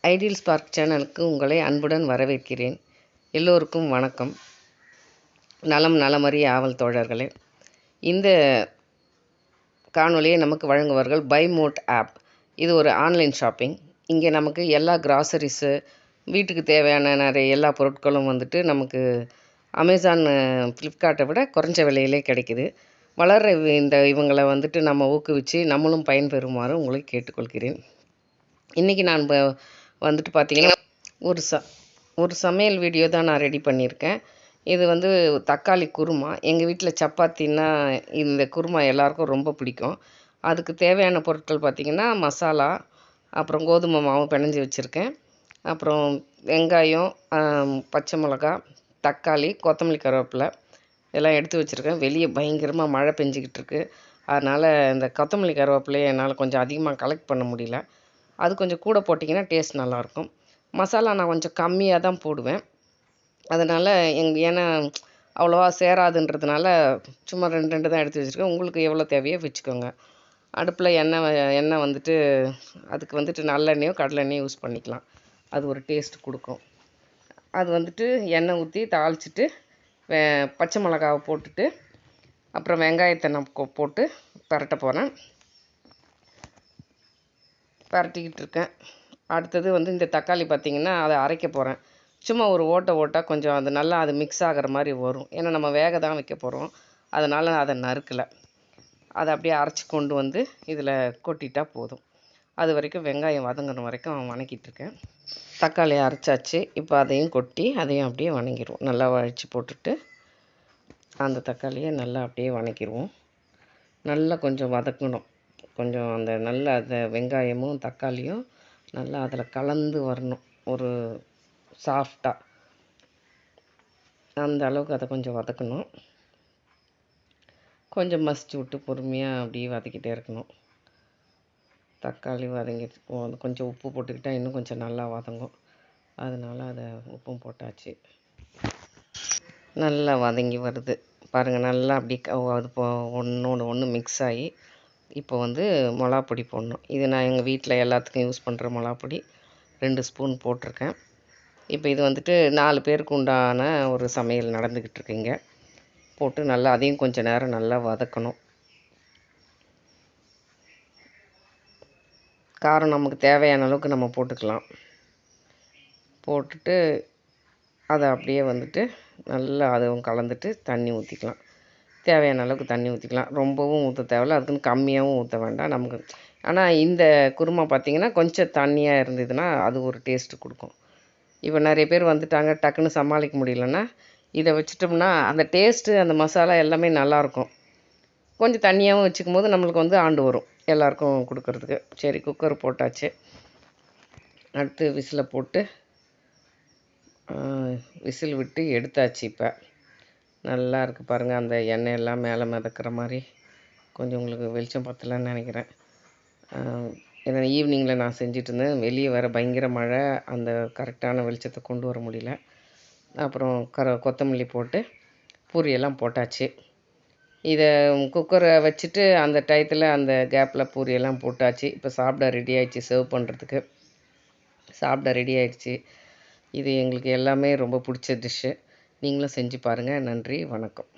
Ideal spark சேனலுக்கு உங்களை அன்புடன் வரவேற்கிறேன். எல்லோருக்கும் வணக்கம். நலம் நலமறிய ஆவல் தோழர்களே. இந்த காணொலியை நமக்கு வழங்குவார்கள் பை மோட் ஆப். இது ஒரு ஆன்லைன் ஷாப்பிங். இங்கே நமக்கு எல்லா கிராசரிஸு, வீட்டுக்கு தேவையான நிறைய எல்லா பொருட்களும் வந்துட்டு நமக்கு அமேசான், ஃப்ளிப்கார்ட்டை விட குறைஞ்ச விலையிலே கிடைக்குது. வளர்கிற இவங்களை வந்துட்டு நம்ம ஊக்குவித்து நம்மளும் பயன்பெறுமாறு உங்களை கேட்டுக்கொள்கிறேன். இன்றைக்கி நான் வந்துட்டு பார்த்திங்கன்னா ஒரு சமையல் வீடியோ தான் நான் ரெடி பண்ணியிருக்கேன். இது வந்து தக்காளி குருமா. எங்கள் வீட்டில் சப்பாத்தின்னா இந்த குருமா எல்லாருக்கும் ரொம்ப பிடிக்கும். அதுக்கு தேவையான பொருட்கள் பார்த்திங்கன்னா மசாலா, அப்புறம் கோதுமை மாவு பிணைஞ்சி வச்சுருக்கேன், அப்புறம் வெங்காயம், பச்சை மிளகா, தக்காளி, கொத்தமல்லி, கருவேப்பிலை எல்லாம் எடுத்து வச்சுருக்கேன். வெளியே பயங்கரமாக மழை பெஞ்சிக்கிட்டு இருக்குது. அதனால் இந்த கொத்தமல்லி கருவேப்பிலையை என்னால் கொஞ்சம் அதிகமாக கலெக்ட் பண்ண முடியல. அது கொஞ்சம் கூட போட்டிங்கன்னா டேஸ்ட் நல்லாயிருக்கும். மசாலா நான் கொஞ்சம் கம்மியாக தான் போடுவேன். அதனால் ஏன்னா அவ்வளோவா சேராதுன்றதுனால சும்மா 2 தான் எடுத்து வச்சுருக்கேன். உங்களுக்கு எவ்வளோ தேவையோ வச்சுக்கோங்க. அடுப்பில் எண்ணெய் வந்துட்டு அதுக்கு வந்துட்டு நல்லெண்ணெயோ கடலெண்ணெயோ யூஸ் பண்ணிக்கலாம். அது ஒரு டேஸ்ட் கொடுக்கும். அது வந்துட்டு எண்ணெய் ஊற்றி தாளிச்சிட்டு பச்சை மிளகாவை போட்டுட்டு அப்புறம் வெங்காயத்தை நான் போட்டு பரட்ட போகிறேன். பரட்டிக்கிட்டு இருக்கேன். அடுத்தது வந்து இந்த தக்காளி பார்த்திங்கன்னா அதை அரைக்க போகிறேன். சும்மா ஒரு ஓட்டை கொஞ்சம் அது நல்லா அது மிக்ஸ் ஆகிற மாதிரி வரும். ஏன்னா நம்ம வேக தான் வைக்க போகிறோம். அதனால் அதை நறுக்கலை. அதை அப்படியே அரைச்சி கொண்டு வந்து இதில் கொட்டிட்டா போதும். அது வரைக்கும் வெங்காயம் வதங்கின வரைக்கும் வணக்கிட்டுருக்கேன். தக்காளியை அரைச்சாச்சு. இப்போ அதையும் கொட்டி அதையும் அப்படியே வணங்கிடுவோம். நல்லா வழித்து போட்டுட்டு அந்த தக்காளியை நல்லா அப்படியே வணக்கிடுவோம். நல்லா கொஞ்சம் வதக்கணும். கொஞ்சம் அந்த நல்லா அந்த வெங்காயமும் தக்காளியும் நல்லா அதில் கலந்து வரணும். ஒரு சாஃப்டாக அந்த அளவுக்கு அதை கொஞ்சம் வதக்கணும். கொஞ்சம் மசிச்சு விட்டு பொறுமையாக அப்படியே வதக்கிட்டே இருக்கணும். தக்காளி வதங்கிட்டு கொஞ்சம் உப்பு போட்டுக்கிட்டால் இன்னும் கொஞ்சம் நல்லா வதங்கும். அதனால் அதை உப்பும் போட்டாச்சு. நல்லா வதங்கி வருது பாருங்கள். நல்லா அப்படி அது ஒன்றோடு ஒன்று மிக்ஸ் ஆகி இப்போ வந்து மிளகாப்பொடி போடணும். இது நான் எங்கள் வீட்டில் எல்லாத்துக்கும் யூஸ் பண்ணுற மிளகாப்பொடி 2 ஸ்பூன் போட்டிருக்கேன். இப்போ இது வந்துட்டு 4 பேருக்கு உண்டான ஒரு சமையல் நடந்துக்கிட்டு இருக்குங்க. போட்டு நல்லா அதையும் கொஞ்சம் நேரம் நல்லா வதக்கணும். காரம் நமக்கு தேவையான அளவுக்கு நம்ம போட்டுக்கலாம். போட்டுட்டு அதை அப்படியே வந்துட்டு நல்லா அதுவும் கலந்துட்டு தண்ணி ஊற்றிக்கலாம். தேவையான அளவுக்கு தண்ணி ஊற்றிக்கலாம். ரொம்பவும் ஊற்ற தேவையில்ல, அதுக்குன்னு கம்மியாகவும் ஊற்ற வேண்டாம் நமக்கு. ஆனால் இந்த குருமா பார்த்திங்கன்னா கொஞ்சம் தண்ணியாக இருந்ததுன்னா அது ஒரு டேஸ்ட்டு கொடுக்கும். இப்போ நிறைய பேர் வந்துட்டாங்க, டக்குன்னு சமாளிக்க முடியலன்னா இதை வச்சிட்டோம்னா அந்த டேஸ்ட்டு, அந்த மசாலா எல்லாமே நல்லாயிருக்கும். கொஞ்சம் தண்ணியாகவும் வச்சுக்கும் போது நம்மளுக்கு வந்து ஆண்டு வரும் எல்லாேருக்கும் கொடுக்குறதுக்கு. சரி, குக்கர் போட்டாச்சு. அடுத்து விசிலை போட்டு விசில் விட்டு எடுத்தாச்சு. இப்போ நல்லா இருக்குது பாருங்கள். அந்த எண்ணெய் எல்லாம் மேலே மிதக்கிற மாதிரி. கொஞ்சம் உங்களுக்கு வெளிச்சம் பத்தலைன்னு நினைக்கிறேன். ஏன்னா ஈவினிங்கில் நான் செஞ்சுட்டு இருந்தேன். வெளியே வேறு பயங்கர மழை. அந்த கரெக்டான வெளிச்சத்தை கொண்டு வர முடியல. அப்புறம் கொத்தமல்லி போட்டு பூரியெல்லாம் போட்டாச்சு. இதை குக்கரை வச்சுட்டு அந்த டயத்தில் அந்த கேப்பில் பூரியெல்லாம் போட்டாச்சு. இப்போ சாப்பிட ரெடி ஆகிடுச்சு. சர்வ் பண்ணுறதுக்கு சாப்பிட ரெடி ஆகிடுச்சு. இது எங்களுக்கு எல்லாமே ரொம்ப பிடிச்ச டிஷ்ஷு. நீங்களும் செஞ்சு பாருங்கள். நன்றி, வணக்கம்.